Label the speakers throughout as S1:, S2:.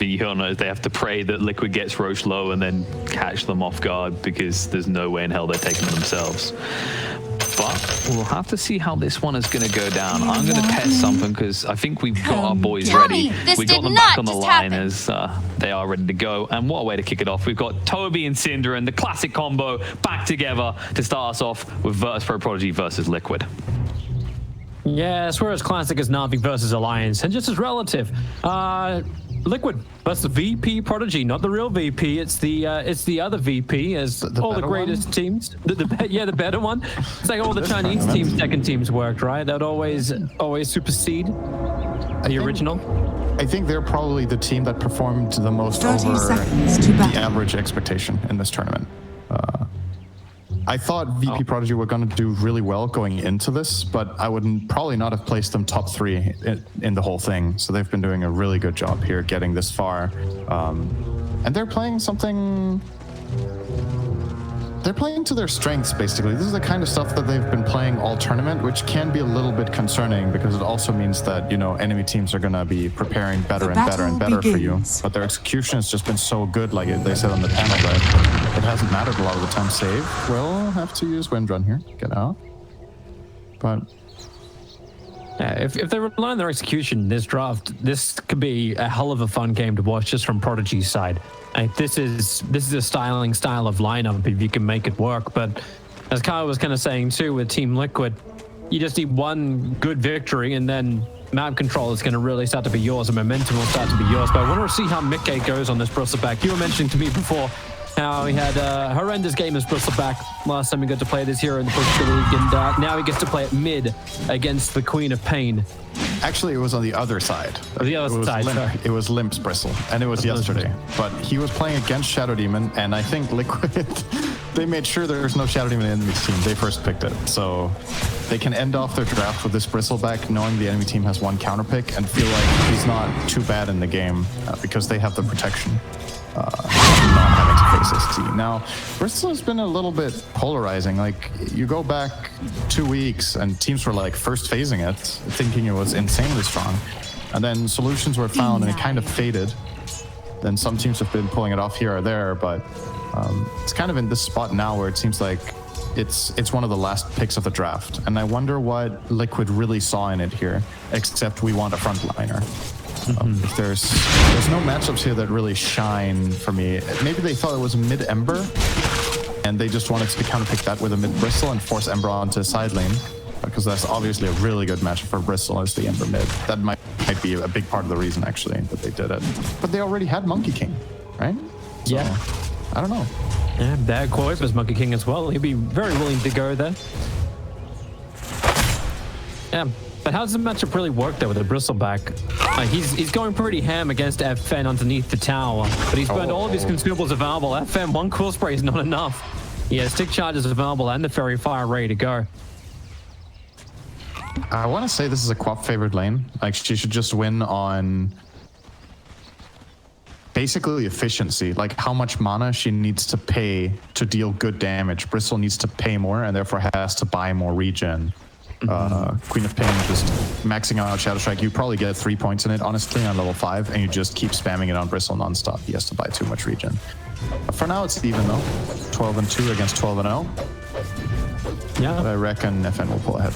S1: be honest, they have to pray that Liquid gets Roche low and then catch them off guard, because there's no way in hell they're taking them themselves. But we'll have to see how this one is going to go down. I'm going to test something because I think we've got our boys ready. We got them back on the line as they are ready to go. And what a way to kick it off. We've got Toby and Cinder and the classic combo back together to start us off with Virtus Pro Prodigy versus Liquid.
S2: Yeah, I swear as classic as Na'Vi versus Alliance, and just as relative. Liquid versus VP Prodigy, not the real VP. It's the other VP, as all the greatest teams. The better one. It's like all the Chinese teams, second teams worked, right? That would always supersede the original.
S3: I think they're probably the team that performed the most over the average expectation in this tournament. I thought VP Prodigy were going to do really well going into this, but I would probably not have placed them top 3 in the whole thing. So they've been doing a really good job here getting this far. And they're playing something... They're playing to their strengths, basically. This is the kind of stuff that they've been playing all tournament, which can be a little bit concerning because it also means that, you know, enemy teams are going to be preparing better and better and better for you. But their execution has just been so good, like they said on the panel, that it hasn't mattered a lot of the time. Save. We'll have to use Wind Run here. Get out. But...
S2: yeah, if they rely on their execution, this draft, this could be a hell of a fun game to watch just from Prodigy's side. Like, this is a style of lineup if you can make it work. But as Kyle was kind of saying too, with Team Liquid, you just need one good victory and then map control is going to really start to be yours and momentum will start to be yours. But I want to see how Mickey goes on this Bristleback. You were mentioning to me before how he had a horrendous game as Bristleback last time he got to play this hero in the Pushka League, and now he gets to play it mid against the Queen of Pain.
S3: Actually, it was on the other side.
S2: The other side, sorry.
S3: It was Limp's Bristle, and it was yesterday. But he was playing against Shadow Demon, and I think Liquid, they made sure there's no Shadow Demon in the enemy team. They first picked it. So they can end off their draft with this Bristleback, knowing the enemy team has one counter pick, and feel like he's not too bad in the game because they have the protection. Not having to face ST. Now, Bristol has been a little bit polarizing. Like, you go back 2 weeks and teams were like first phasing it, thinking it was insanely strong. And then solutions were found and it kind of faded. Then some teams have been pulling it off here or there, but it's kind of in this spot now where it seems like it's one of the last picks of the draft. And I wonder what Liquid really saw in it here, except we want a frontliner. If there's no matchups here that really shine for me. Maybe they thought it was a mid-Ember, and they just wanted to counter pick that with a mid-Bristle and force Ember onto side lane, because that's obviously a really good matchup for Bristle as the Ember mid. That might be a big part of the reason, actually, that they did it. But they already had Monkey King, right? So,
S2: yeah.
S3: I don't know.
S2: Yeah, they had Koip as Monkey King as well. He'd be very willing to go there. Yeah. But how does the matchup really work there with the Bristleback? He's going pretty ham against FN underneath the tower, but he's burned all of his consumables available. FN, one Quill Spray is not enough. He has stick charges available and the Fairy Fire ready to go.
S3: I want to say this is a Quap favored lane. Like, she should just win on basically efficiency, like how much mana she needs to pay to deal good damage. Bristle needs to pay more and therefore has to buy more regen. Queen of Pain just maxing out Shadow Strike. You probably get 3 points in it, honestly, on level 5, and you just keep spamming it on Bristle nonstop. He has to buy too much regen. For now, it's even though. 12-2 against 12-0.
S2: Yeah.
S3: But I reckon FN will pull ahead.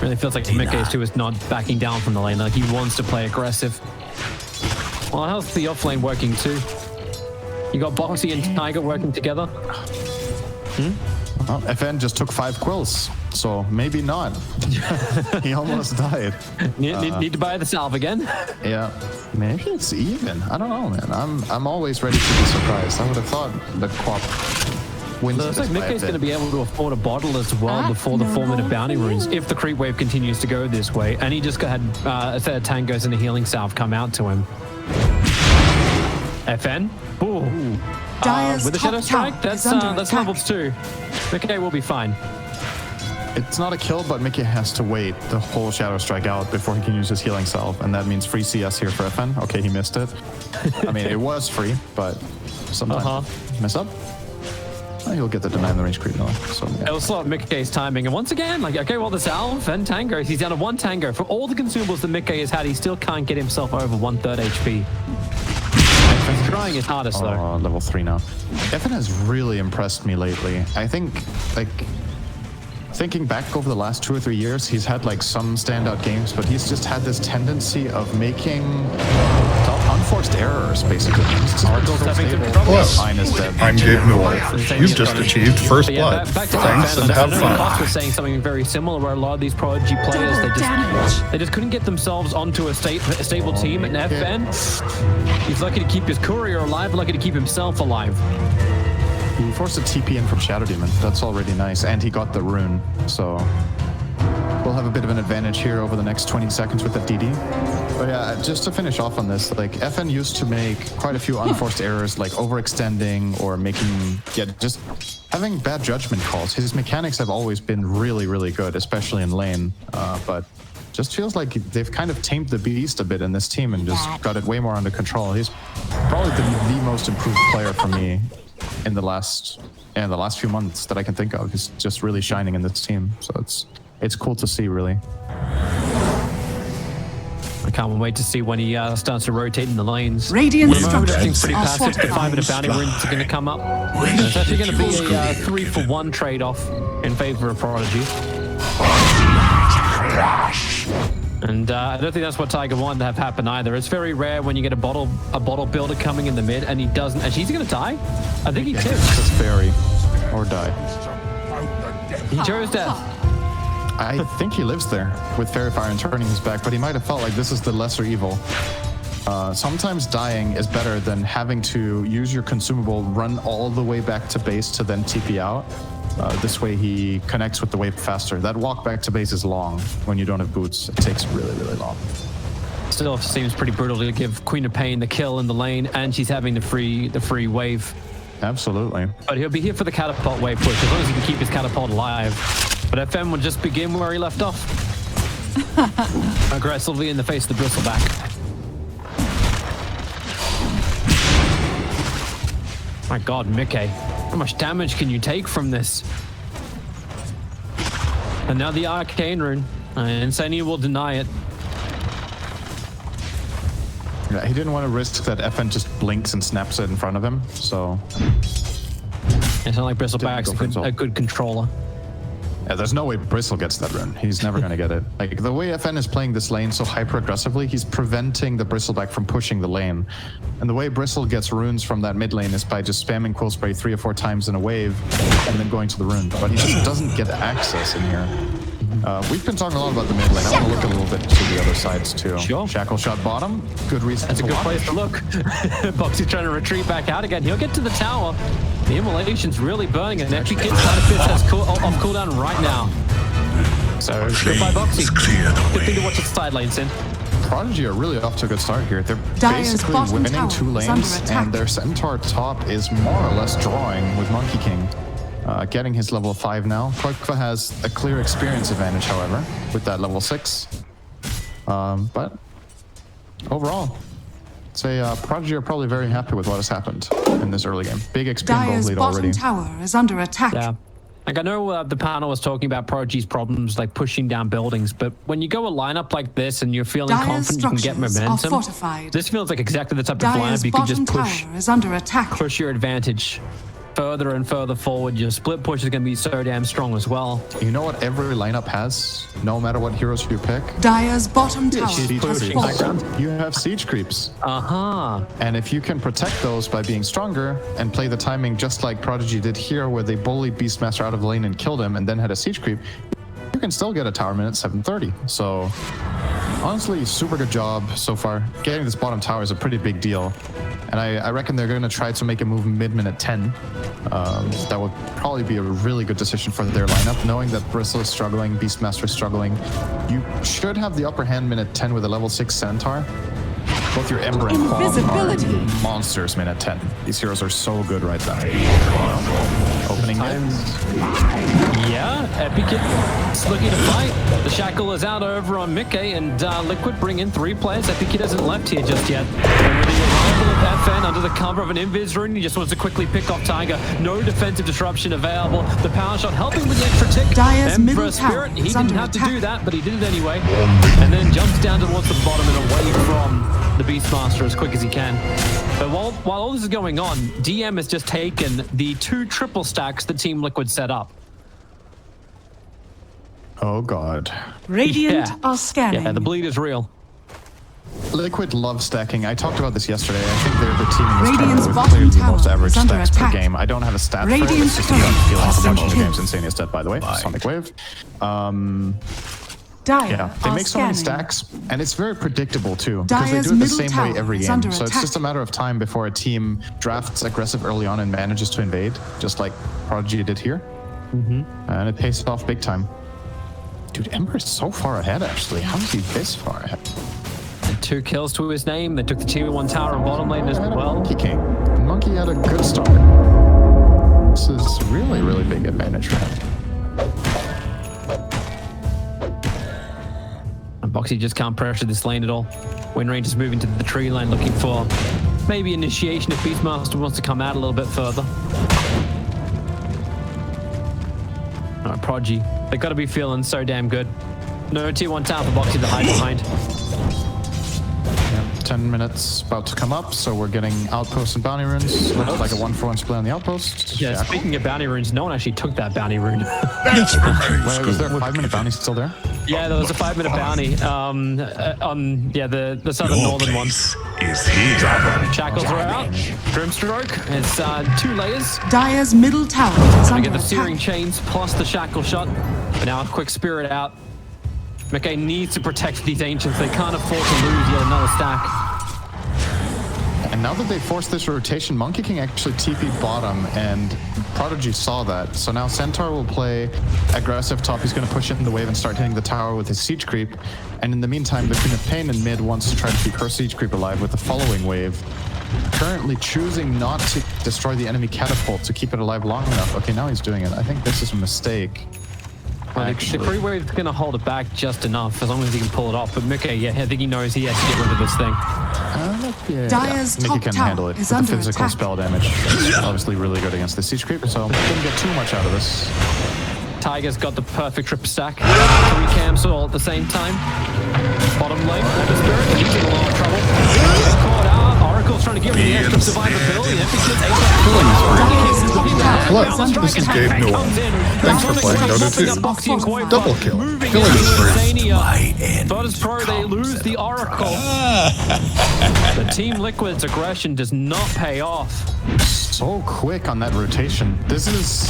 S2: Really feels like Mickey too is not backing down from the lane. Like, he wants to play aggressive. Well, how's the offlane working too? You got Boxy and Tiger working together?
S3: Well, FN just took 5 quills, so maybe not. He almost died.
S2: Need to buy the salve again?
S3: Yeah, maybe it's even. I don't know, man. I'm always ready to be surprised. I would have thought the Quap wins.
S2: Looks like Mickey's going to be able to afford a bottle as well before the 4-minute bounty runes, if the creep wave continues to go this way. And he just had a set of tangos and a healing salve come out to him. FN? Ooh. With the Shadow Strike, that's levels 2. Mickey will be fine.
S3: It's not a kill, but Mickey has to wait the whole Shadow Strike out before he can use his healing salve, and that means free CS here for FN. Okay, he missed it. I mean, it was free, but sometimes mess up. He'll get the deny in the range creep though. So yeah.
S2: It'll slow up Mickey's timing. And once again, like, okay, well, the Salve and Tango, he's down to 1 Tango. For all the consumables that Mickey has had, he still can't get himself over 1/3 HP. He's trying his hardest, though.
S3: Level 3 now. Evan has really impressed me lately. I think, like, thinking back over the last 2 or 3 years, he's had, like, some standout games, but he's just had this tendency of making unforced errors, basically. He's just
S4: Plus, I'm Gabe Miller. You've just achieved first blood. Thanks and have fun.
S2: Cox was saying something very similar, where a lot of these Prodigy players, they just couldn't get themselves onto a stable team. And FN, he's lucky to keep his courier alive, lucky to keep himself alive.
S3: He forced a TP in from Shadow Demon. That's already nice. And he got the rune. So we'll have a bit of an advantage here over the next 20 seconds with the DD. But yeah, just to finish off on this, like FN used to make quite a few unforced errors, like overextending or making, just having bad judgment calls. His mechanics have always been really, really good, especially in lane. But just feels like they've kind of tamed the beast a bit in this team and just got it way more under control. He's probably been the most improved player for me in the last few months that I can think of. He's just really shining in this team. So it's cool to see, really.
S2: I can't wait to see when he starts to rotate in the lanes.
S5: Radiant
S2: Everything's
S5: structures
S2: pretty
S5: are
S2: passive. The 5 of the bounty runes are going to come up. It's actually going to be a 3-for-1 trade-off in favor of Prodigy. And I don't think that's what Tiger wanted to have happen either. It's very rare when you get a bottle builder coming in the mid and he doesn't. And she's going to die? I think he tips.
S3: Just fairy or die.
S2: He chose death.
S3: I think he lives there with Fairy Fire and turning his back, but he might have felt like this is the lesser evil. Sometimes dying is better than having to use your consumable, run all the way back to base to then TP out. This way he connects with the wave faster. That walk back to base is long when you don't have boots. It takes really, really long.
S2: Still seems pretty brutal to give Queen of Pain the kill in the lane, and she's having the free wave.
S3: Absolutely.
S2: But he'll be here for the catapult wave push, as long as he can keep his catapult alive. But FM will just begin where he left off. Aggressively in the face of the bristleback. My god, Mickey. How much damage can you take from this? And now the arcane rune. Insania will deny it.
S3: Yeah, he didn't want to risk that FN just blinks and snaps it in front of him, so...
S2: It's not like Bristleback's a good controller.
S3: Yeah, there's no way Bristle gets that rune. He's never going to get it. Like, the way FN is playing this lane so hyper-aggressively, he's preventing the Bristleback from pushing the lane. And the way Bristle gets runes from that mid lane is by just spamming Cool Spray 3 or 4 times in a wave and then going to the rune. But he just doesn't get access in here. We've been talking a lot about the mid lane. I want to look a little bit to the other sides, too.
S2: Sure.
S3: Shackle shot bottom. Good reason
S2: That's a good place to look. Boxy's trying to retreat back out again. He'll get to the tower. The immolation's really burning, and Neptune Kid's side of has off cooldown right now. So, goodbye, Boxy. Good thing to watch the side lane, Sin.
S3: Prodigy are really off to a good start here. They're
S5: Dyer's
S3: basically
S5: bottom
S3: winning
S5: tower
S3: 2
S5: is under
S3: lanes,
S5: attack.
S3: and their Centaur top is more or less drawing with Monkey King. Getting his level 5 now. Quakva has a clear experience advantage, however, with that level 6. But overall, I'd say Prodigy are probably very happy with what has happened in this early game. Big XP and gold
S5: Dyer's
S3: lead
S5: bottom
S3: already.
S5: tower is under attack.
S2: Yeah. Like, I know the panel was talking about Prodigy's problems, like pushing down buildings, but when you go a lineup like this and you're feeling
S5: Dyer's
S2: confident you can get
S5: structures are
S2: momentum,
S5: fortified.
S2: this feels like exactly the type of
S5: Dyer's
S2: lineup you can
S5: bottom
S2: just push.
S5: tower is under attack.
S2: Push your advantage further and further forward. Your split push is going to be so damn strong as well.
S3: You know what every lineup has, no matter what heroes you pick?
S5: Dyer's bottom tower
S3: Siege
S5: has
S3: creeps.
S5: fallen.
S3: You have siege creeps. And if you can protect those by being stronger and play the timing just like Prodigy did here, where they bullied Beastmaster out of the lane and killed him and then had a siege creep, you can still get a tower minute 730. So honestly, super good job so far. Getting this bottom tower is a pretty big deal. And I reckon they're going to try to make a move mid-minute 10. That would probably be a really good decision for their lineup, knowing that Bristle is struggling, Beastmaster is struggling. You should have the upper hand minute 10 with a level 6 Centaur. Both your Ember and Quam are monsters minute 10. These heroes are so good right now. Opening
S2: Yeah, Epic is looking to fight. The shackle is out over on Mickey, and Liquid bring in 3 players. Epic isn't left here just yet. And with the arrival of FN under the cover of an invis rune, he just wants to quickly pick off Tiger. No defensive disruption available. The power shot helping with the extra tick.
S5: Dire's middle
S2: Emperor
S5: tower
S2: Spirit, he
S5: is
S2: didn't
S5: under
S2: have to
S5: attack.
S2: do that, but he did it anyway. And then jumps down towards the bottom and away from the Beastmaster as quick as he can. But while all this is going on, DM has just taken the 2 triple stacks that Team Liquid set up.
S3: Oh god.
S5: Radiant
S2: Yeah.
S5: are scanning.
S2: Yeah, the bleed is real.
S3: Liquid loves stacking. I talked about this yesterday. I think they're the team in this
S5: Radiant's
S3: tournament with
S5: bottom
S3: clearly the
S5: tower
S3: most average
S5: is under
S3: stacks per
S5: attack.
S3: game. I don't have a stat for it.
S5: Radiant's
S3: It's just a gut feeling
S5: turret
S3: from
S5: has
S3: watching the
S5: been
S3: games.
S5: killed.
S3: Insane is dead, by the way. Sonic Wave.
S5: Dire
S3: Yeah, they
S5: are
S3: make so many
S5: scanning.
S3: stacks, and it's very predictable too, because they
S5: Dire's
S3: do it the
S5: middle
S3: same way
S5: tower
S3: every
S5: is
S3: game.
S5: under
S3: So it's
S5: attack.
S3: just a matter of time before a team drafts aggressive early on and manages to invade, just like Prodigy did here. And it pays off big time. Dude, Ember is so far ahead, actually. How is he this far ahead?
S2: 2 kills to his name. They took the Tier 1 tower in bottom lane as well.
S3: Monkey King. Monkey had a good start. This is really, really big advantage for him.
S2: And Boxy just can't pressure this lane at all. Win Range is moving to the tree line looking for maybe initiation if Beastmaster wants to come out a little bit further. Alright, Prodigy. They've got to be feeling so damn good. No Tier 1 tower for Boxy to hide behind.
S3: 10 minutes about to come up, so we're getting outposts and bounty runes. Looks like a 1-for-1 split on the outpost.
S2: Yeah, speaking of bounty runes, no one actually took that bounty rune.
S3: Wait, was there a 5-minute bounty still there?
S2: Yeah, there was a 5-minute bounty on the southern northern one.
S6: Is here.
S2: Shackles are out. Grimstroke. It's 2 layers.
S5: Dire's middle tower is
S2: I
S5: under
S2: get the searing
S5: attack.
S2: chains plus the shackle shot. But now a quick spirit out. McKay needs to protect these ancients. They can't afford to lose yet another stack.
S3: And now that they forced this rotation, Monkey King actually TP bottom, and Prodigy saw that. So now Centaur will play aggressive top. He's going to push in the wave and start hitting the tower with his siege creep. And in the meantime, the Queen of Pain in mid wants to try to keep her siege creep alive with the following wave. Currently choosing not to destroy the enemy catapult to keep it alive long enough. Okay, now he's doing it. I think this is a mistake.
S2: The free wave's going to hold it back just enough, as long as he can pull it off. But Mickey, yeah, I think he knows he has to get rid of this thing.
S5: Dire's
S3: Mickey
S5: top
S3: can
S5: tower
S3: handle it
S5: is
S3: with the
S5: under
S3: physical
S5: attack.
S3: spell damage. Obviously really good against the siege creep, so didn't get too much out of this.
S2: Tiger's got the perfect trip stack. 3 camps all at the same time. Bottom lane, Ember Spirit, he's in a lot of trouble. He's caught out. Oracle's trying to get rid of the extra survivability.
S4: Hello, this is Gabe Newell. Thanks for playing Dota 2. Double kill. Killing spree.
S2: Virtus Pro, they lose the Oracle. The Team Liquid's aggression does not pay off.
S3: So quick on that rotation. This is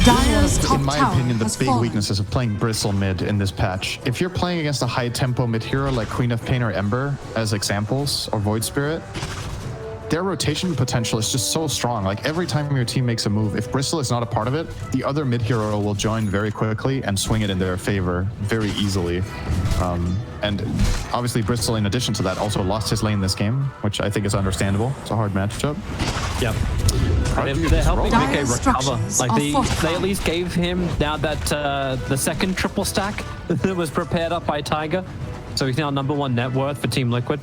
S5: Dire's top
S3: in my
S5: tower
S3: opinion, the
S5: has
S3: big
S5: fallen.
S3: weaknesses of playing Bristle mid in this patch. If you're playing against a high-tempo mid-hero like Queen of Pain or Ember as examples, or Void Spirit, their rotation potential is just so strong. Like every time your team makes a move, if Bristle is not a part of it, the other mid-hero will join very quickly and swing it in their favor very easily. And obviously Bristle, in addition to that, also lost his lane this game, which I think is understandable. It's a hard matchup.
S2: Yep. They're helping
S5: Dire
S2: Mickey recover.
S5: structures
S2: Like
S5: are
S2: they
S5: fortified.
S2: at least gave him now that the second triple stack that was prepared up by Tiger. So he's now #1 net worth for Team Liquid.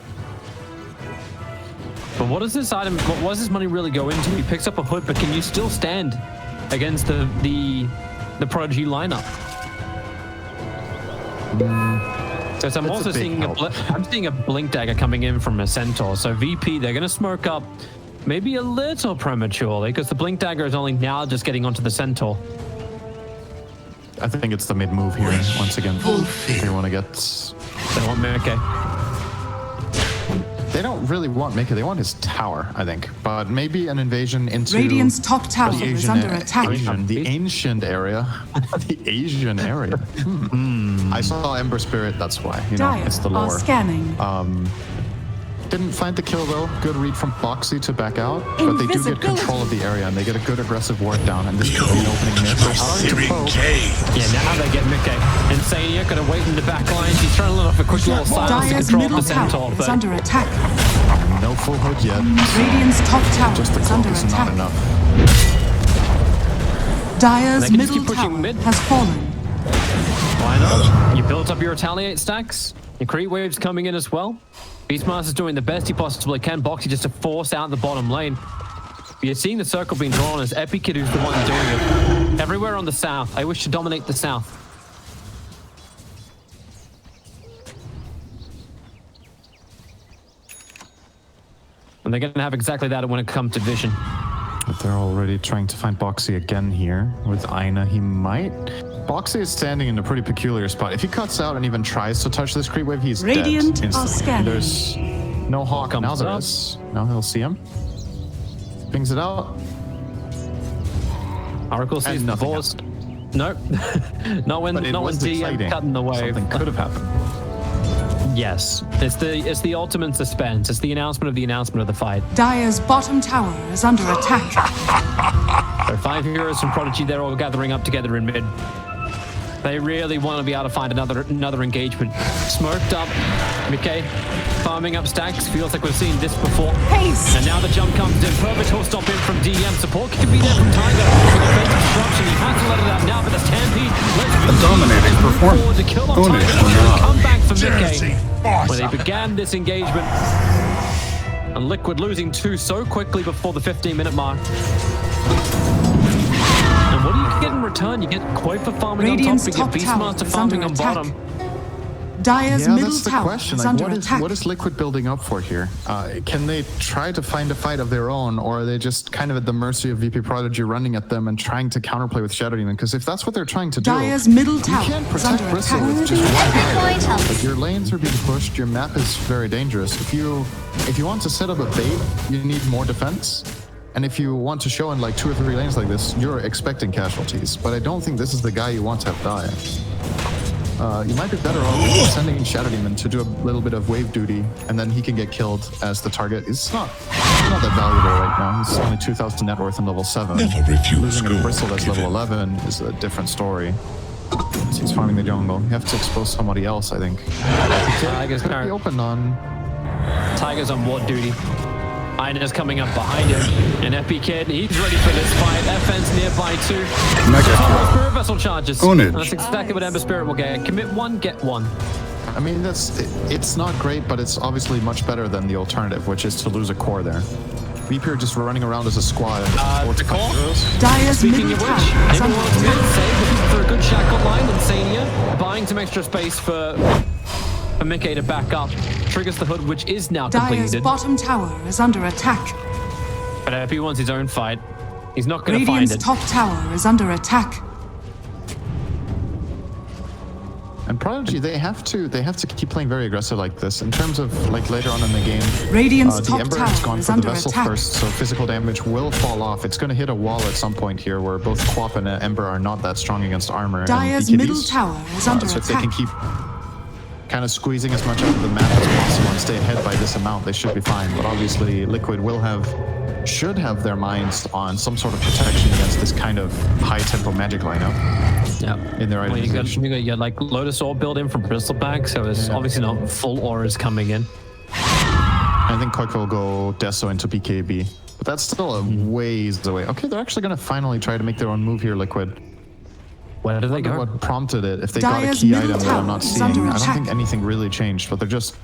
S2: But what does this item, what does this money really go into? He picks up a hood, but can you still stand against the Prodigy lineup? So I'm
S3: That's
S2: also
S3: a big
S2: seeing
S3: help.
S2: I'm seeing a blink dagger coming in from a centaur. So VP, they're going to smoke up maybe a little prematurely because the blink dagger is only now just getting onto the centaur.
S3: I think it's the mid move here once again. They want to get.
S2: They want Mickey.
S3: They don't really want Mickey. They want his tower, I think. But maybe an invasion into
S5: Radiant's top tower
S3: the
S5: is
S3: Asian,
S5: under attack.
S3: the ancient area. The Asian area. I saw Ember Spirit, that's why. You know,
S5: Dire
S3: it's the
S5: are
S3: lore.
S5: scanning.
S3: Didn't find the kill though. Good read from Boxy to back out. But they do get
S5: Invisibility.
S3: control of the area and they get a good aggressive ward down. And this could be an opening mid. They're starting to
S6: Searing
S3: poke.
S6: Cave.
S2: Yeah, now they get Mickey. Insania gonna wait in the back line. She's trying to let off a quick little silence to
S5: Dire's
S2: control
S5: middle
S2: the centaur,
S5: tower is
S2: but
S5: under attack.
S3: No full hood yet.
S5: Radiant's top tower
S3: Just the
S5: is
S3: cloak
S5: under
S3: is
S5: attack.
S3: not enough.
S5: Dire's
S2: They can just
S5: middle
S2: keep pushing
S5: tower
S2: mid.
S5: has fallen.
S2: Why not? You built up your retaliate stacks. Your creep wave's coming in as well. Beastmaster's doing the best he possibly can. Boxy just to force out the bottom lane. You're seeing the circle being drawn as Epikid who's the one doing it. Everywhere on the south. I wish to dominate the south. And they're going to have exactly that when it comes to vision.
S3: But they're already trying to find Boxy again here. With Aina, he might. Boxy is standing in a pretty peculiar spot. If he cuts out and even tries to touch this creep wave, he's
S5: Radiant
S3: dead
S5: are
S3: instantly.
S5: scanning.
S3: There's no Hawk.
S2: Comes
S3: Now there
S2: up.
S3: is. Now he'll see him. Pings it out.
S2: Oracle sees the
S3: nothing
S2: force. Nope. not when
S3: But it was
S2: DM
S3: exciting.
S2: cutting the wave.
S3: Something could have happened.
S2: Yes. It's the ultimate suspense. It's the announcement of the fight.
S5: Dire's bottom tower is under attack.
S2: So 5 heroes from Prodigy, they're all gathering up together in mid. They really want to be able to find another engagement. Smoked up, McKay, farming up stacks. Feels like we've seen this before.
S5: Haste!
S2: And now the jump comes in. Perfect will stop in from DM. Support can be there from Tiger. With defensive disruption, he has to let it out now, but the Stampede.
S4: A dominating performance.
S2: The kill on
S4: Own it.
S2: Tiger. Come back for
S6: Jersey,
S2: McKay. Where they
S6: awesome.
S2: began this engagement. And Liquid losing 2 so quickly before the 15-minute mark. And what do you get in return? You get Quaver farming
S5: Radiant's
S2: on top, you get
S5: top tower
S2: Beastmaster
S5: is
S2: farming
S5: under
S2: on
S5: attack.
S2: bottom.
S5: Dire's
S3: Yeah,
S5: middle
S3: that's the
S5: tower
S3: question.
S5: is
S3: Like,
S5: under
S3: what is
S5: attack.
S3: what is Liquid building up for here? Can they try to find a fight of their own, or are they just kind of at the mercy of VP Prodigy running at them and trying to counterplay with Shadow Demon? Because if that's what they're trying to do,
S5: Dire's middle
S3: you
S5: tower
S3: can't
S5: is
S3: protect
S5: under
S3: Bristle
S5: attack.
S3: with just one guy. Like, your lanes are being pushed, your map is very dangerous. If you want to set up a bait, you need more defense. And if you want to show in like 2 or 3 lanes like this, you're expecting casualties. But I don't think this is the guy you want to have die. You might be better off sending Shadow Demon to do a little bit of wave duty, and then he can get killed as the target. It's not that valuable right now. He's only 2,000 net worth and level 7.
S6: Never refuse
S3: Losing a
S6: school.
S3: Bristle that's level 11 is a different story. So he's farming the jungle. You have to expose somebody else, I think.
S2: Tiger's
S3: Could be open on.
S2: Tiger's on ward duty. Ina's coming up behind him. And Epikid, he's ready for this fight. FN's nearby too.
S4: Mega
S2: Total
S4: kill.
S2: Spirit Vessel charges.
S4: Own it.
S2: And that's exactly what Ember Spirit will get. Commit 1, get 1.
S3: I mean, it's not great, but it's obviously much better than the alternative, which is to lose a core there. VP are just running around as a squad.
S2: The core?
S5: Dire's
S2: Speaking
S5: middle
S2: of which,
S5: tower is under
S2: everyone's
S5: attack.
S2: mid save, looking for a good shackle line. Insania buying some extra space for Mickey to back up. Triggers the hood, which is now
S5: Dire's
S2: completed.
S5: bottom tower is under attack.
S2: But if he wants his own fight, he's not going to find
S5: Radiant's
S2: it.
S5: top tower is under attack.
S3: And Prodigy, they have to keep playing very aggressive like this. In terms of like later on in the game,
S5: Radiant's
S3: the
S5: top
S3: Ember has
S5: tower
S3: gone
S5: is
S3: for the
S5: under
S3: vessel
S5: attack.
S3: first, so physical damage will fall off. It's going to hit a wall at some point here, where both Quap and Ember are not that strong against armor.
S5: Dire's
S3: and
S5: middle
S3: BKBs.
S5: tower is under
S3: So if they
S5: attack.
S3: can keep kind of squeezing as much out of the map as possible and stay ahead by this amount, they should be fine. But obviously, Liquid should have their minds on some sort of protection against this kind of high-tempo magic lineup.
S2: Yeah.
S3: In their
S2: Well, you got
S3: itemization.
S2: like Lotus Orb built in from Bristleback, so it's obviously not full auras coming in.
S3: I think Koik will go Deso into BKB. But that's still a ways away. Okay, they're actually going to finally try to make their own move here, Liquid.
S2: Where do they
S3: I wonder
S2: go?
S3: what prompted it. If they got a
S5: Dire's
S3: key
S5: middle
S3: item that I'm not
S5: tower is
S3: seeing,
S5: under
S3: I don't
S5: attack.
S3: think anything really changed, but they're just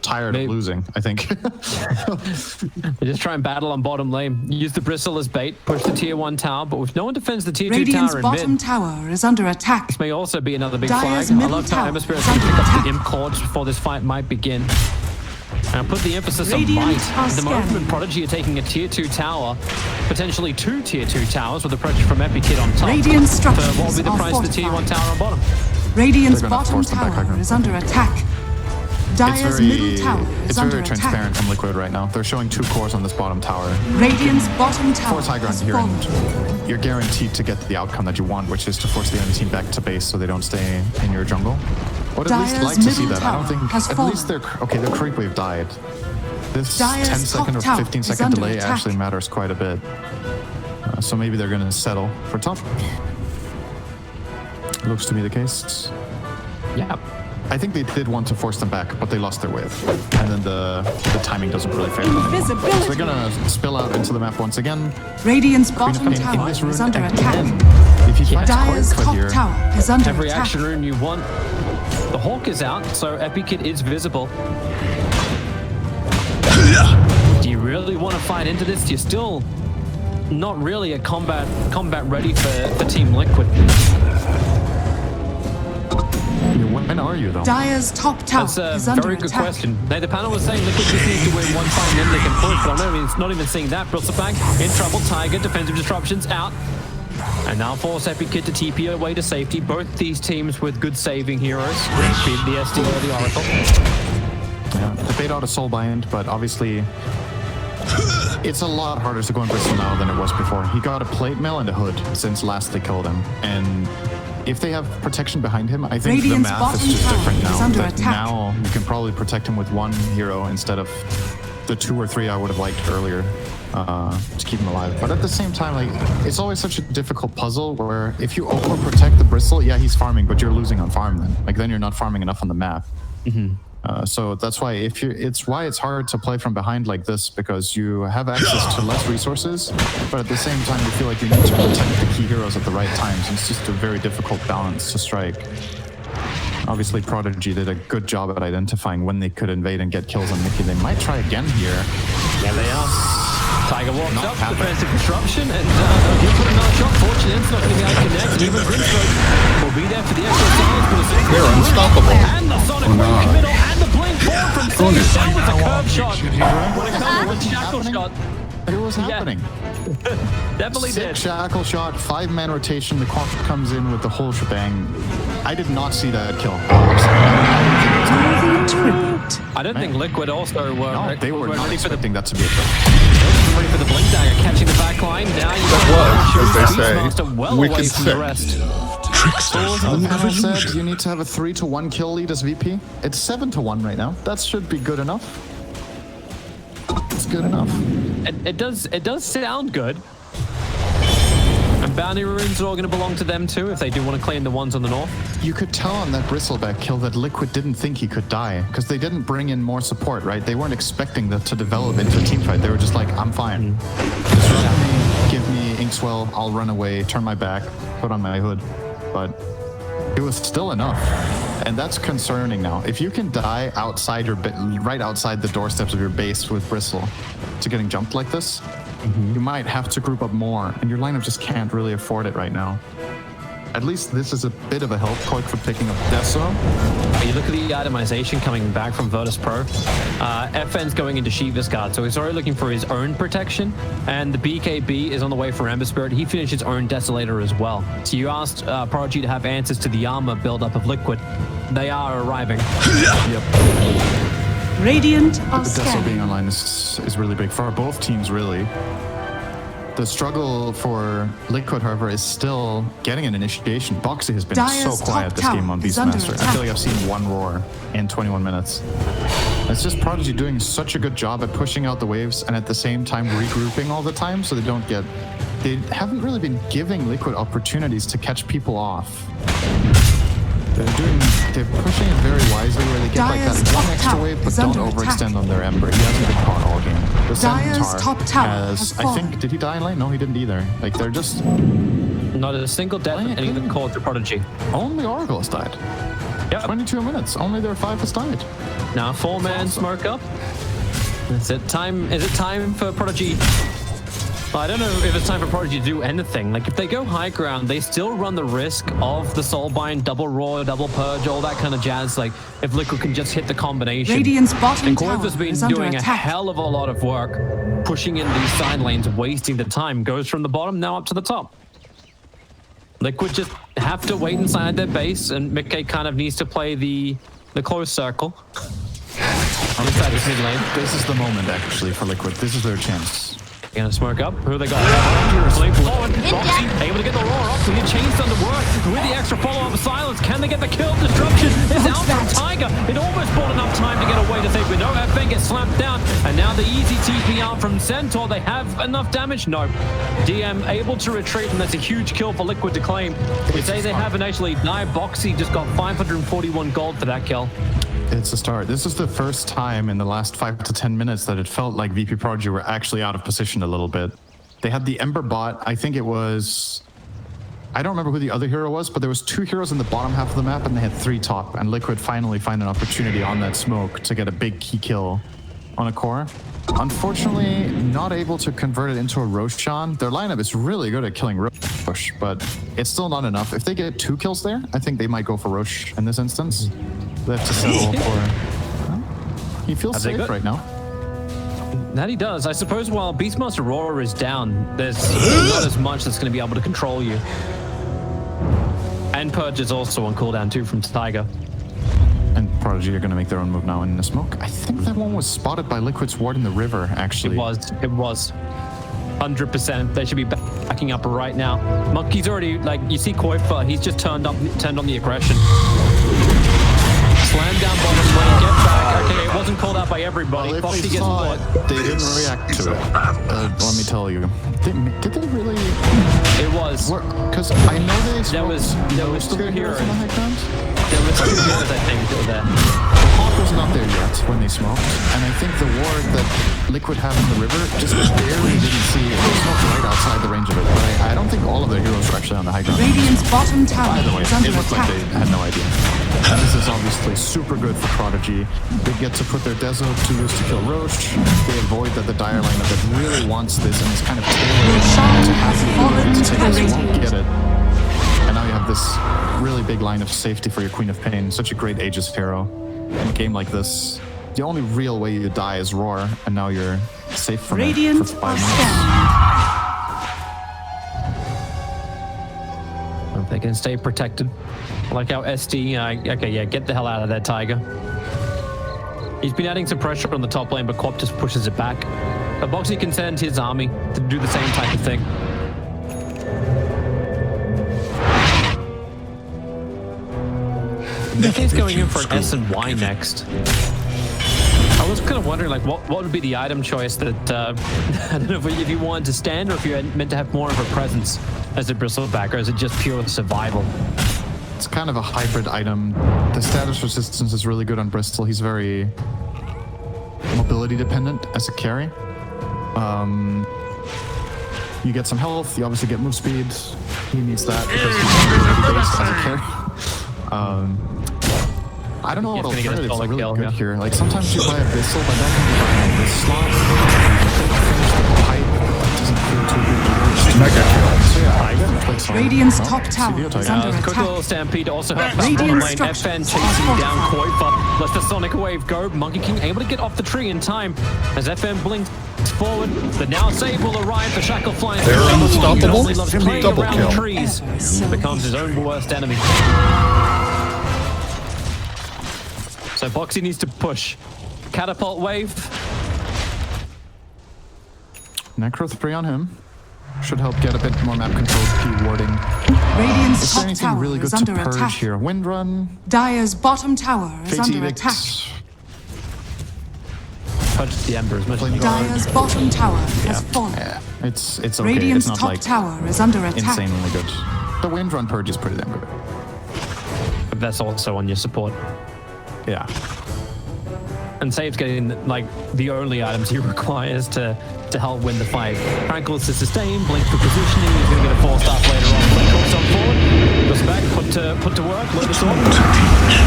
S3: tired
S2: Maybe-
S3: of losing, I think.
S2: They just try and battle on bottom lane. Use the Bristle as bait, push the tier 1 tower, but if no one defends the tier 2
S5: Radiant's
S2: tower in
S5: bottom
S2: mid,
S5: tower is under attack.
S2: this may also be another big
S5: Dire's
S2: flag. I
S5: middle
S2: love how
S5: tower
S2: Ember Spirit's
S5: is
S2: going to
S5: under
S2: pick up the
S5: attack.
S2: imp cords before this fight might begin. And I'll put the emphasis
S5: Radiant
S2: on might.
S5: are
S2: At the moment,
S5: scanning.
S2: Prodigy are taking a tier 2 tower, potentially 2 tier 2 towers with the pressure from Epikid on top.
S5: Radiant
S2: So what will
S5: structures
S2: be the
S5: are
S2: price of the tier 1
S5: fortified.
S2: tower on bottom?
S5: Radiant's
S3: They're gonna
S5: bottom
S3: force them back,
S5: tower
S3: Hagrid.
S5: is under attack. Dire's middle tower is
S3: it's
S5: under
S3: very
S5: attack.
S3: transparent from Liquid right now. They're showing 2 cores on this bottom tower.
S5: Radiant's bottom tower
S3: Force high ground
S5: has
S3: here,
S5: fallen.
S3: and you're guaranteed to get the outcome that you want, which is to force the enemy team back to base so they don't stay in your jungle. Would at least
S5: Dire's
S3: like to see
S5: middle
S3: that. I don't
S5: tower
S3: think.
S5: has
S3: At least their creep wave died. This
S5: Dire's
S3: 10-second or
S5: top tower
S3: 15-second
S5: is under
S3: delay
S5: attack.
S3: actually matters quite a bit. So maybe they're going to settle for top. Looks to be the case.
S2: Yeah.
S3: I think they did want to force them back, but they lost their wave. And then the timing doesn't really favor them anymore. So
S5: Invisibility.
S3: they're going to spill out into the map once again.
S5: Radiant's
S3: Queen of
S5: bottom
S3: Pain in
S5: tower
S3: this rune
S5: is under
S3: again.
S5: attack.
S3: If he fights
S5: Dire's
S3: Koifa
S5: top
S3: here,
S5: tower is under
S2: Every
S5: attack.
S2: action rune you want. The Hawk is out, so Epikid is visible. Do you really want to fight into this? You're still not really a combat ready for Team Liquid.
S3: when are you though?
S5: Dire's top tower
S2: That's a
S5: is under
S2: very good
S5: attack.
S2: question. Now, the panel was saying Liquid just needs to win one fight and then they can push, but I'm not even seeing that. Bristleback in trouble. Tiger, defensive disruptions out. And now force Epikid to TP away to safety. Both these teams with good saving heroes. Be it the SD or the Oracle.
S3: Yeah, they bait out a soul bind, but obviously it's a lot harder to go in Bristol now than it was before. He got a plate mail and a hood since last they killed him. And if they have protection behind him, I think
S5: Radiant's
S3: the math is
S5: bottom
S3: just
S5: tower
S3: different
S5: is
S3: now.
S5: under
S3: That
S5: attack.
S3: now you can probably protect him with one hero instead of the 2 or 3 I would have liked earlier to keep him alive. But at the same time, like, it's always such a difficult puzzle where if you overprotect the Bristle, yeah, he's farming, but you're losing on farm then. Like, then you're not farming enough on the map. So that's why it's hard to play from behind like this, because you have access to less resources, but at the same time you feel like you need to protect the key heroes at the right times. It's just a very difficult balance to strike. Obviously Prodigy did a good job at identifying when they could invade and get kills on Mickey. They might try again here.
S2: Yeah, they are. Tiger walks
S3: Not
S2: up,
S3: happening.
S2: defensive disruption, and he'll put another shot. Fortunately, it's not going to be able to connect. Even Grimstroke will be there for the extra silence, but it's
S4: They're unstoppable.
S2: and the Sonic
S4: Oh,
S2: Wave
S4: no.
S2: committal, and the blink forward from
S4: Oh, no.
S2: Sage. That was a curve shot. When it comes to the shackle
S3: Happening?
S2: shot,
S3: It was happening.
S2: definitely
S3: Sick
S2: did.
S3: shackle shot, 5-man rotation, the quant comes in with the whole shebang. I did not see that kill.
S5: Worthy tribute.
S2: I don't think Liquid also were,
S3: No, they were not
S2: ready for the
S3: expecting that to be a kill.
S2: ready for the blink dagger, catching the back line. Now you
S4: That was, as they say,
S2: Beastmaster well away
S4: wicked
S2: from the
S4: sick.
S2: rest.
S3: The panel said you need to have a 3-to-1 kill lead as VP. It's 7-to-1 right now. That should be good enough. It's good enough.
S2: It does sound good. And bounty runes are all going to belong to them too, if they do want to claim the ones on the north.
S3: You could tell on that Bristleback kill that Liquid didn't think he could die, because they didn't bring in more support, right? They weren't expecting that to develop into a team fight. They were just like, I'm fine. Disrupt me, give me Inkswell, I'll run away, turn my back, put on my hood. But it was still enough. And that's concerning now. If you can die outside your right outside the doorsteps of your base with Bristle to getting jumped like this, you might have to group up more, and your lineup just can't really afford it right now. At least this is a bit of a help point for picking up Deso.
S2: You look at the itemization coming back from Virtus Pro. FN's going into Shiva's guard, so he's already looking for his own protection, and the BKB is on the way for Ember Spirit. He finished his own Desolator as well. So you asked Prodigy to have answers to the armor buildup of Liquid. They are arriving.
S3: Yep.
S5: Radiant are
S3: The Deso being
S5: scanning.
S3: online is really big for both teams, really. The struggle for Liquid, however, is still getting an initiation. Boxy has been
S5: Dire's
S3: so quiet
S5: top
S3: this game on
S5: tower is under
S3: Beastmaster. I
S5: attack.
S3: feel like I've seen one roar in 21 minutes. It's just Prodigy doing such a good job at pushing out the waves and at the same time regrouping all the time, so they don't get... They haven't really been giving Liquid opportunities to catch people off. They're pushing it very wisely, where they get like
S5: Dire's
S3: that one
S5: top
S3: extra
S5: tower
S3: wave, but
S5: is
S3: don't
S5: under attack.
S3: overextend on their Ember. He hasn't been caught all game. The
S5: Dire's
S3: Centaur
S5: top tower
S3: has,
S5: has
S3: I think,
S5: fallen.
S3: did he die in lane? No, he didn't either. Like, they're just,
S2: Not a single death
S3: Playing
S2: of
S3: it
S2: any of them
S3: good.
S2: called to Prodigy.
S3: only Oracle has died.
S2: Yep.
S3: 22 minutes, only their 5 has died.
S2: Now 4-man smoke up. Is it time for Prodigy? Well, I don't know if it's time for Prodigy to do anything. Like, if they go high ground, they still run the risk of the Soulbind, double roar, double purge, all that kind of jazz. Like, if Liquid can just hit the combination.
S5: Radiant's bottom
S2: And
S5: tower
S2: Koifa's been
S5: is under
S2: doing a
S5: attack.
S2: hell of a lot of work, pushing in these side lanes, wasting the time. Goes from the bottom, now up to the top. Liquid just have to wait inside their base, and Mickey kind of needs to play the close circle. Inside his mid lane.
S3: This is the moment, actually, for Liquid. This is their chance.
S2: Gonna smoke up. Who they got? Slave forward. Boxy able to get the roar up. We get chased on the work with the extra follow-up of silence. Can they get the kill? Disruption is out from Tiger. It almost bought enough time to get away to save, but no, FN gets slapped down. And now the easy TP out from Centaur. They have enough damage? No. DM able to retreat, and that's a huge kill for Liquid to claim. We say they haven't actually died. Boxy just got 541 gold for that kill.
S3: It's a start. This is the first time in the last 5 to 10 minutes that it felt like VP Prodigy were actually out of position a little bit. They had the Ember bot. I think it was I don't remember who the other hero was, but there was 2 heroes in the bottom half of the map, and they had 3 top. And Liquid finally find an opportunity on that smoke to get a big key kill on a core. Unfortunately, not able to convert it into a Roshan. Their lineup is really good at killing Rosh, but it's still not enough. If they get 2 kills there, I think they might go for Rosh in this instance. They have to settle for... He feels safe right now.
S2: That he does. I suppose while Beastmaster Aurora is down, there's not as much that's going to be able to control you. And Purge is also on cooldown too from Tiger.
S3: And Prodigy are going to make their own move now in the smoke. I think that one was spotted by Liquid's ward in the river, actually.
S2: It was. 100%. They should be backing up right now. Monkey's already, like, you see Koifa, he's just turned on the aggression. Slam down bottom lane, get back. Okay, it wasn't called out by everybody.
S3: Well,
S2: Foxy gets what?
S3: They didn't react to it. Let me tell you. Did they really?
S2: It was.
S3: Because I know they
S2: there was 2 heroes
S3: on the high ground.
S2: There was 2 heroes, I think, that were there.
S3: Hawk was not there yet when they smoked, and I think the ward that Liquid had in the river just barely didn't see it. It was not right outside the range of it, but I don't think all of their heroes were actually on the high ground.
S5: Radiant's bottom tower
S3: By the way,
S5: is under
S3: it looked like
S5: attack.
S3: they had no idea. This is obviously super good for Prodigy. They get to put their Dezo to use to kill Roche. They avoid that the Dire lineup that really wants this and is kind of tailored
S5: Roshan
S3: to
S5: has
S3: have
S5: fallen
S3: it.
S5: to the
S3: They won't
S5: radiant.
S3: get it. And now you have this really big line of safety for your Queen of Pain. Such a great Aegis hero. In a game like this, the only real way you die is Roar, and now you're safe from
S5: Radiant
S3: it for 5
S5: are
S3: minutes.
S5: scanning.
S2: If they can stay protected. Like our SD, okay, yeah, get the hell out of there, Tiger. He's been adding some pressure on the top lane, but Quap just pushes it back. But Boxy can send his army to do the same type of thing. He's going in for an S and Y next. I was kind of wondering, like, what would be the item choice that, I don't know if you wanted to stand or if you meant to have more of a presence as a bristleback, or is it just pure survival?
S3: It's kind of a hybrid item. The status resistance is really good on Bristol. He's very mobility dependent as a carry. You get some health, you obviously get move speed. He needs that because he's based as a carry. I don't know what alternatives are really good here. Like sometimes you buy a Bristol, but then you buy this slot. Finish the pipe doesn't feel too good.
S4: Mega kill.
S3: So yeah,
S5: Radiant's top tower is under
S2: Quick little
S5: attack.
S2: stampede also helps out
S5: Radiant
S2: bottom lane.
S5: structures
S2: FN
S5: are
S2: chasing down
S5: fortified.
S2: Koifa. Lets the Sonic Wave go. Monkey King able to get off the tree in time as FN blinks forward. The now save will arrive. The shackle flying.
S4: They're unstoppable.
S2: He loves playing
S4: Double
S2: around
S4: kill.
S2: the trees. Becomes his own worst enemy. So Boxy needs to push. Catapult wave.
S3: Necro 3 on him. Should help get a bit more map control, P warding.
S5: Radiant's
S3: Is there
S5: top
S3: anything
S5: tower
S3: really good
S5: is
S3: to
S5: under
S3: purge
S5: attack.
S3: here? Wind Run,
S5: Dire's bottom tower is
S3: Fate's
S5: under
S3: Edict,
S5: attack.
S2: Punch the ember as much as
S3: Flame
S2: you
S3: Guard.
S2: can.
S5: Dire's bottom tower has fallen.
S3: Yeah, it's okay.
S5: Radiant's
S3: it's not
S5: top
S3: like
S5: tower is under attack.
S3: insanely good. The Wind Run purge is pretty damn good.
S2: But that's also on your support.
S3: Yeah.
S2: And Save's getting like the only items he requires to help win the fight. Crankles to sustain, blink for positioning, he's gonna get a 4-star later on. Blink comes on forward, goes back, put to work, Lotus on.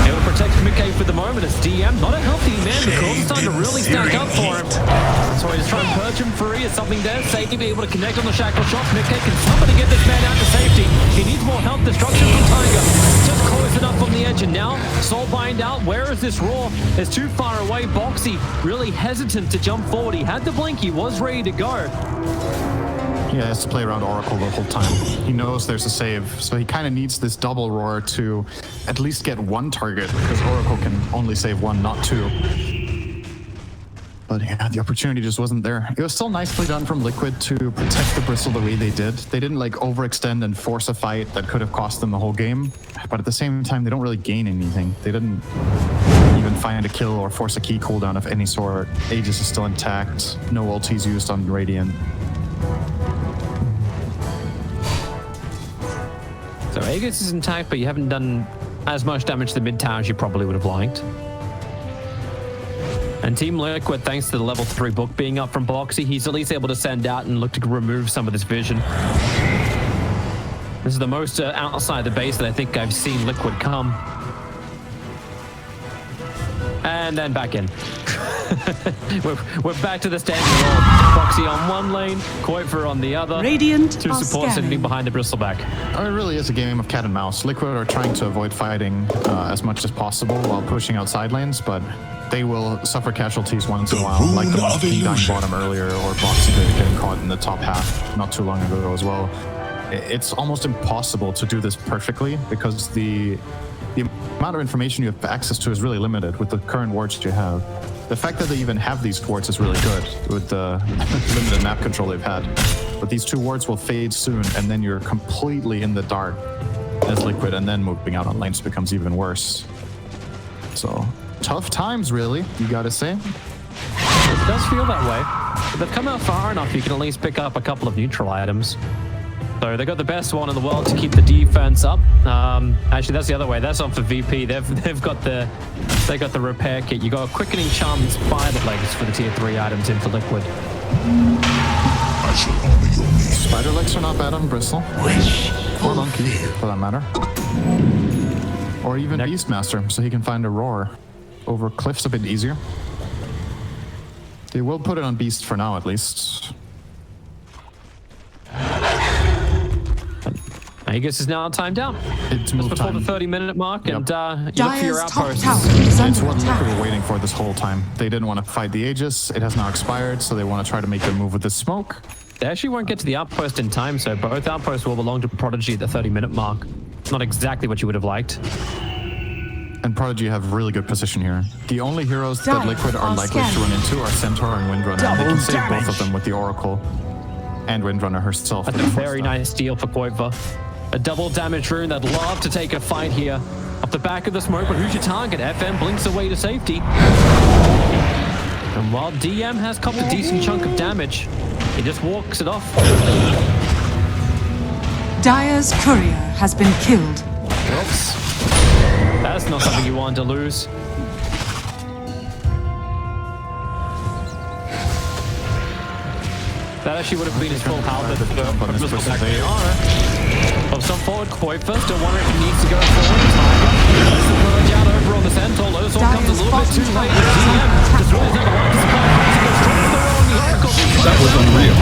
S2: He'll protect Mickey for the moment as DM, not a healthy man, the call's starting to really stack up for him. So he's trying to purge him free, is something there, Save be able to connect on the shackle shots. Mickey can somebody get this man out to safety. He needs more health destruction from Tiger. Just closing up on the edge and now Soulbind out. Where is this Roar? It's too far away. Boxy really hesitant to jump forward. He had the blink, he was ready to go.
S3: He has to play around Oracle the whole time. He knows there's a save, so he kind of needs this double Roar to at least get one target, because Oracle can only save one, not 2. But yeah, the opportunity just wasn't there. It was still nicely done from Liquid to protect the Bristle the way they did. They didn't like overextend and force a fight that could have cost them the whole game. But at the same time, they don't really gain anything. They didn't even find a kill or force a key cooldown of any sort. Aegis is still intact. No ultis used on Radiant.
S2: So Aegis is intact, but you haven't done as much damage to the mid tower as you probably would have liked. And Team Liquid, thanks to the level 3 book being up from Boxy, he's at least able to send out and look to remove some of this vision. This is the most outside the base that I think I've seen Liquid come. And then back in. we're back to the standing roll. Proxy on one lane, Koifer on the other.
S5: Radiant
S2: Two
S5: are
S2: supports sitting
S5: scanning.
S2: behind the bristleback.
S3: It really is a game of cat and mouse. Liquid are trying to avoid fighting as much as possible while pushing out side lanes, but they will suffer casualties once in a while, like the one dying bottom earlier, or Boxy getting caught in the top half not too long ago as well. It's almost impossible to do this perfectly because the amount of information you have access to is really limited with the current wards you have. The fact that they even have these wards is really good with the limited map control they've had. But these two wards will fade soon, and then you're completely in the dark as Liquid, and then moving out on lanes becomes even worse. So, tough times, really, you gotta say.
S2: It does feel that way. But they've come out far enough, you can at least pick up a couple of neutral items. So they got the best one in the world to keep the defense up. Actually, that's the other way. That's on for VP. They've got the repair kit. You got a quickening charm and spider legs for the tier 3 items in for Liquid.
S3: Spider legs are not bad on Bristle. Or Monkey, for that matter. Or even Beastmaster, so he can find a roar. Over Cliff's a bit easier. They will put it on Beast for now, at least.
S2: Aegis is now timed out.
S3: It's
S2: Just before the 30-minute mark, and you look for your
S5: Dire's top
S2: outposts.
S5: tower is
S3: It's
S5: under
S3: what
S5: attack.
S3: Liquid were waiting for this whole time. They didn't want to fight the Aegis. It has now expired, so they want to try to make their move with the smoke.
S2: They actually won't get to the outpost in time, so both outposts will belong to Prodigy at the 30-minute mark. Not exactly what you would have liked.
S3: And Prodigy have really good position here. The only heroes that
S5: Dire
S3: Liquid are
S5: are
S3: likely to
S5: scanning.
S3: run into are Centaur and Windrunner. They can save both of them with the Oracle. And Windrunner herself.
S2: That's a very nice deal for Koifer. A double damage rune that'd love to take a fight here. Off the back of the smoke, but who's your target? FM blinks away to safety. And while DM has copped a decent chunk of damage, he just walks it off.
S5: Dire's courier has been killed.
S2: Oops. That's not something you want to lose. That actually would have been his full health at the of some forward. Koifer still wondering if he needs to go forward. Tiger. There's the merge out over on the Centaur. Lotus all comes a little bit too late. DM destroys that one.
S4: That was unreal.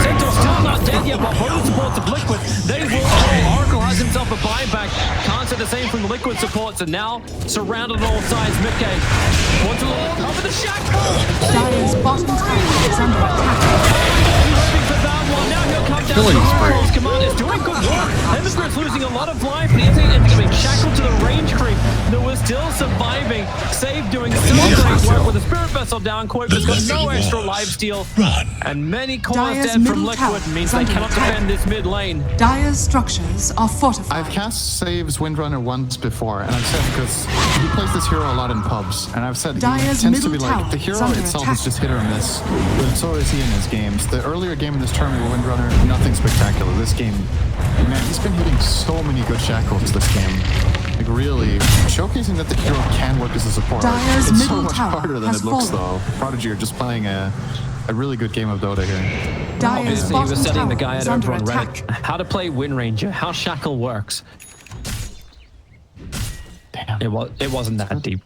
S2: Centaur's still not dead yet, but both supports of Liquid, they will all. Oracle has himself a buyback. Can't say the same from the Liquid supports, and now surrounded on all sides. Mickey wants to look over the shackle.
S5: Dire's bottom tower is under attack.
S2: Hoping for that one. Now he'll come down.
S4: Killing spree.
S2: Oracle's command is doing good work. Heaven's losing a lot of life, but he's getting shackled to the range creep. No, we're still surviving. Save doing so great work with the Spirit Vessel down. Koifer's got no extra lifesteal. And many cores
S5: Dire's
S2: dead from
S5: middle
S2: Liquid
S5: tower
S2: means
S5: is
S2: they
S5: under
S2: cannot
S5: attack.
S2: defend this mid lane.
S5: Dire's structures are fortified.
S3: I've cast saves Windrunner once before, and I've said because he plays this hero a lot in pubs, and I've said he
S5: Dire's
S3: tends to be
S5: middle
S3: like,
S5: tower
S3: the
S5: is
S3: hero
S5: under
S3: itself
S5: attack.
S3: is just hit or miss, but so is he in his games. The earlier game in this tournament with Windrunner, nothing spectacular. This game, man, he's been hitting so many good shackles this game. Like really showcasing that the hero can work as a support.
S5: Dire's
S3: It's so
S5: middle
S3: much
S5: tower
S3: harder than
S5: has
S3: it looks
S5: fallen.
S3: though. Prodigy are just playing a really good game of Dota here.
S5: Dire's
S2: Obviously, he
S5: bottom
S2: was setting the
S5: tower
S2: guy
S5: is
S2: out
S5: under
S2: over on
S5: attack.
S2: Reddit. How to play Wind Ranger, how Shackle works.
S3: Damn.
S2: It wasn't that deep.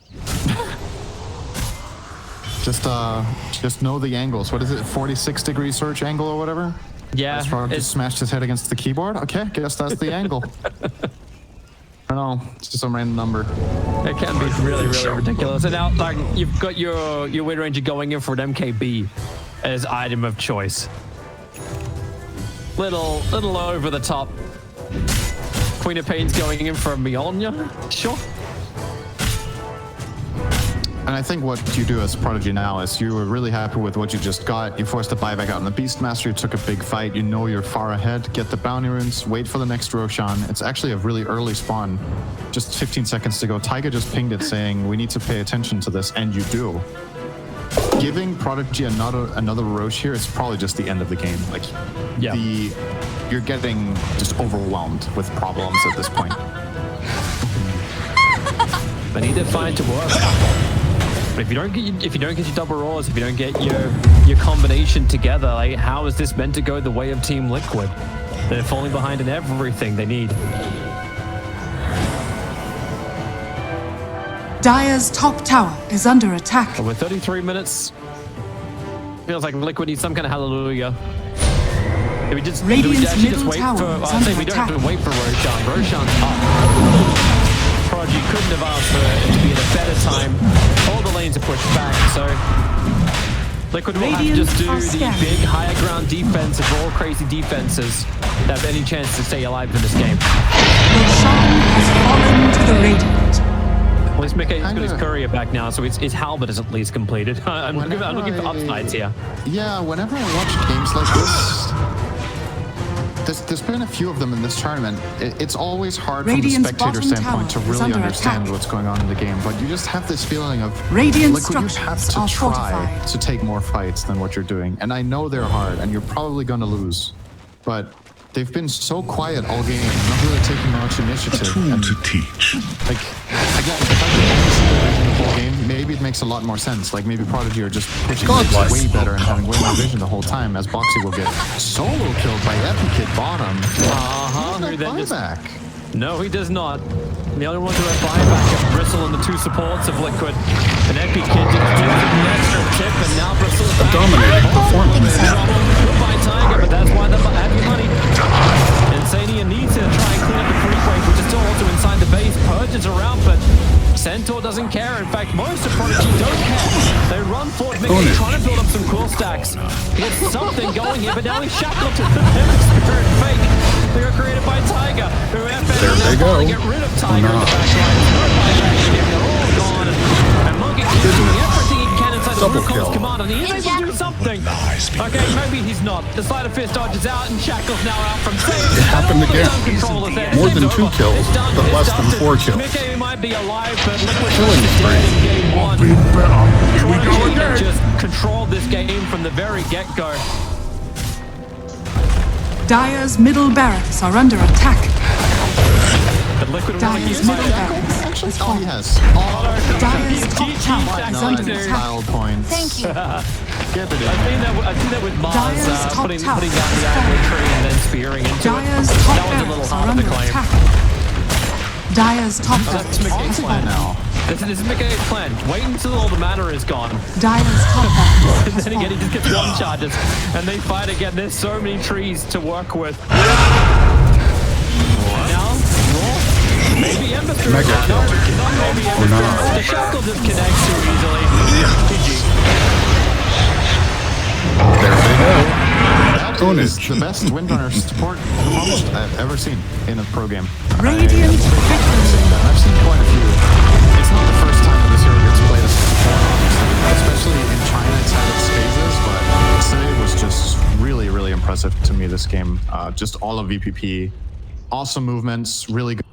S3: Just know the angles. What is it? 46-degree search angle or whatever?
S2: Yeah,
S3: As far as
S2: it's-
S3: smashed his head against the keyboard? Okay, guess that's the angle. I don't know. It's just some random number.
S2: It can be really, really ridiculous. And now, like, you've got your Wind Ranger going in for an MKB as item of choice. Little over the top. Queen of Pain's going in for a Mjolnir? Sure.
S3: And I think what you do as Prodigy now is you were really happy with what you just got. You forced the buyback out on the Beastmaster. You took a big fight. You know you're far ahead. Get the bounty runes. Wait for the next Roshan. It's actually a really early spawn. Just 15 seconds to go. Taiga just pinged it saying, we need to pay attention to this. And you do. Giving Prodigy another Roche here is probably just the end of the game. Like,
S2: Yeah.
S3: you're getting just overwhelmed with problems at this point.
S2: They need to find to work. But if you don't get your double rolls, if you don't get your combination together, like how is this meant to go the way of Team Liquid? They're falling behind in everything they need.
S5: Dire's top tower is under attack.
S2: But with 33 minutes, feels like Liquid needs some kind of hallelujah. Do we just,
S5: Radiant's
S2: actually
S5: middle
S2: wait
S5: tower
S2: for?
S5: is
S2: I
S5: under
S2: think we don't have to
S5: attack.
S2: wait for Roshan. Roshan's up. Prodigy couldn't have asked for it to be at a better time. All the lanes are pushed back, so Liquid will have to just do the big higher ground defense of all crazy defenses that have any chance to stay alive in this game.
S5: Roshan has fallen to the Radiant.
S2: At least Mickey's got his courier back now, so his halberd is at least completed. I'm looking for upsides here.
S3: Yeah, whenever I watch games like this, there's been a few of them in this tournament. It's always hard
S5: Radiant's
S3: from the spectator
S5: bottom
S3: standpoint to
S5: tower is
S3: really
S5: under
S3: understand
S5: attack.
S3: what's going on in the game, but you just have this feeling of
S5: Radiant
S3: Liquid, you have
S5: structures
S3: to
S5: are
S3: try
S5: fortified.
S3: to take more fights than what you're doing. And I know they're hard, and you're probably going to lose, but they've been so quiet all game, not really taking much initiative.
S4: Tool to teach.
S3: Like, again, if I could only see the vision the whole game, maybe it makes a lot more sense. Like, maybe Prodigy are just pushing
S4: Godlike.
S3: way better and having way more vision the whole time, as Boxy will get solo killed by Epikid bottom.
S2: Who then just-
S3: Buyback.
S2: No, he does not. The only ones who have buyback are Bristle and the two supports of Liquid. An Epic Kid just gives him an extra tip, and now Bristle's back.
S4: Dominating performance.
S2: Goodbye, Tiger, but that's why they have your money. Insania needs to try and clean up the creep wave, which is still also inside the base. Purges around, but Centaur doesn't care. In fact, most of Prodigy don't care. They run forward, Mickey, trying to build up some cool stacks. He gets something going here, but now he's shackled to the Spirit Fake. They were created by Tiger.
S4: There they go.
S2: Get rid of Tiger in the
S4: Nah.
S2: back line. They're all gone. And Monkey keeps doing everything he can inside the
S4: Double
S2: Blue Collars
S4: kill.
S2: command, and he is able to do something. Okay, maybe he's not. The Sleight of Fist dodges out, and Shackle's now out from safe.
S4: It happened again. More than 2 kills, but less than 4 kills.
S2: Mickey might be alive, but Liquid
S4: Killing
S2: is
S4: spree.
S2: dead in game one.
S4: Here we go
S2: Prodigy
S4: again.
S2: just controlled this game from the very get-go.
S5: Dire's middle barracks are under attack.
S2: But Liquid will
S5: Dire's
S2: use
S5: middle
S2: it.
S5: barracks is
S3: Oh,
S5: fallen.
S3: yes.
S5: Dire's top tower is
S3: No,
S5: under
S3: I
S5: attack.
S3: style points.
S6: Thank you.
S3: Get it in.
S2: I think that with Mars
S5: Dire's top
S2: putting
S5: tower
S2: down the
S5: is
S2: apple
S5: fallen.
S2: tree and then spearing into
S5: Dire's
S2: it.
S5: top
S2: That was a little
S5: barracks are
S2: hard to
S5: under
S2: claim.
S5: attack. Dire's top
S2: That's
S5: barracks
S2: Mickey's
S5: is
S2: plan
S5: fallen.
S3: now.
S2: This is Mickey's plan. Wait until all the mana is gone.
S5: Dire's top barracks
S2: And
S5: is
S2: then again, he
S5: fallen.
S2: just gets one charges. And they fight again. There's so many trees to work with. Now, Raw, maybe Ember Spirit.
S4: Mega
S2: No,
S4: kill.
S2: not maybe Ember
S4: Or not.
S2: Spirit. The Shackle just connects too easily. GG.
S4: There they go.
S3: That is the best Windrunner support performance I've ever seen in a pro game.
S5: Radiant victory.
S3: I've seen quite a few. It's not the first time that this hero gets played as a support, obviously. Especially in China, it's had its phases, but today was just really, really impressive to me, this game. Just all of VPP. Awesome movements, really good.